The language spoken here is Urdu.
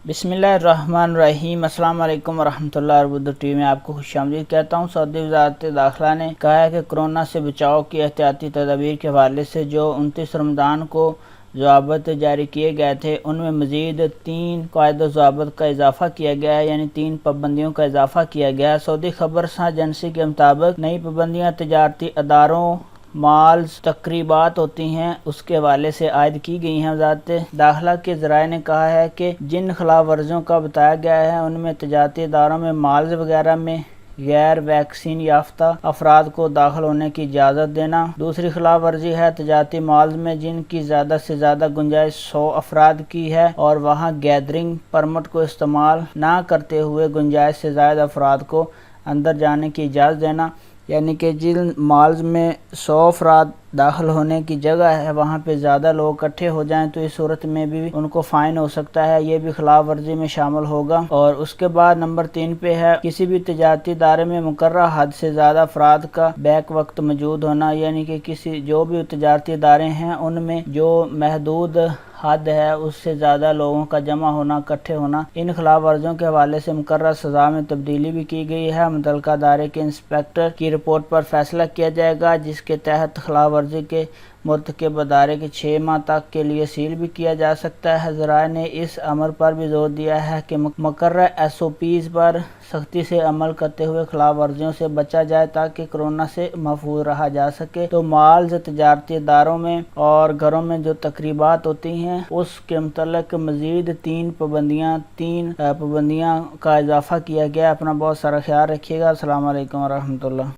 بسم اللہ الرحمن الرحیم۔ السلام علیکم ورحمۃ اللہ وبرکاتہ میں آپ کو خوش آمدید کہتا ہوں۔ سعودی وزارت داخلہ نے کہا ہے کہ کورونا سے بچاؤ کی احتیاطی تدابیر کے حوالے سے جو 29 رمضان کو ضوابط جاری کیے گئے تھے ان میں مزید 3 قواعد و ضوابط کا اضافہ کیا گیا ہے، یعنی 3 پابندیوں کا اضافہ کیا گیا ہے۔ سعودی خبرساں ایجنسی کے مطابق نئی پابندیاں تجارتی اداروں، مالز، تقریبات ہوتی ہیں اس کے حوالے سے عائد کی گئی ہیں۔ وزارت داخلہ کے ذرائع نے کہا ہے کہ جن خلاف ورزیوں کا بتایا گیا ہے ان میں تجارتی اداروں میں، مالز وغیرہ میں غیر ویکسین یافتہ افراد کو داخل ہونے کی اجازت دینا۔ دوسری خلاف ورزی ہے تجارتی مالز میں جن کی زیادہ سے زیادہ گنجائش 100 افراد کی ہے اور وہاں گیدرنگ پرمٹ کو استعمال نہ کرتے ہوئے گنجائش سے زائد افراد کو اندر جانے کی اجازت دینا، یعنی کہ جن مالز میں 100 افراد داخل ہونے کی جگہ ہے وہاں پہ زیادہ لوگ اکٹھے ہو جائیں تو اس صورت میں بھی ان کو فائن ہو سکتا ہے، یہ بھی خلاف ورزی میں شامل ہوگا۔ اور اس کے بعد نمبر 3 پہ ہے کسی بھی تجارتی ادارے میں مقررہ حد سے زیادہ افراد کا بیک وقت موجود ہونا، یعنی کہ جو بھی تجارتی ادارے ہیں ان میں جو محدود حد ہے اس سے زیادہ لوگوں کا جمع ہونا، اکٹھے ہونا۔ ان خلاف ورزیوں کے حوالے سے مقررہ سزا میں تبدیلی بھی کی گئی ہے۔ متعلقہ ادارے کے انسپکٹر کی رپورٹ پر فیصلہ کیا جائے گا جس کے تحت خلاف ورزی کے مرتکب ادارے کے 6 ماہ تک کے لیے سیل بھی کیا جا سکتا ہے۔ ذرائع نے اس امر پر بھی زور دیا ہے کہ مقررہ SOPs پر سختی سے عمل کرتے ہوئے خلاف ورزیوں سے بچا جائے تاکہ کورونا سے محفوظ رہا جا سکے۔ تو مالز، تجارتی اداروں میں اور گھروں میں جو تقریبات ہوتی ہیں اس کے متعلق مزید 3 پابندیاں کا اضافہ کیا گیا۔ اپنا بہت سارا خیال رکھیے گا۔ السلام علیکم ورحمۃ اللہ۔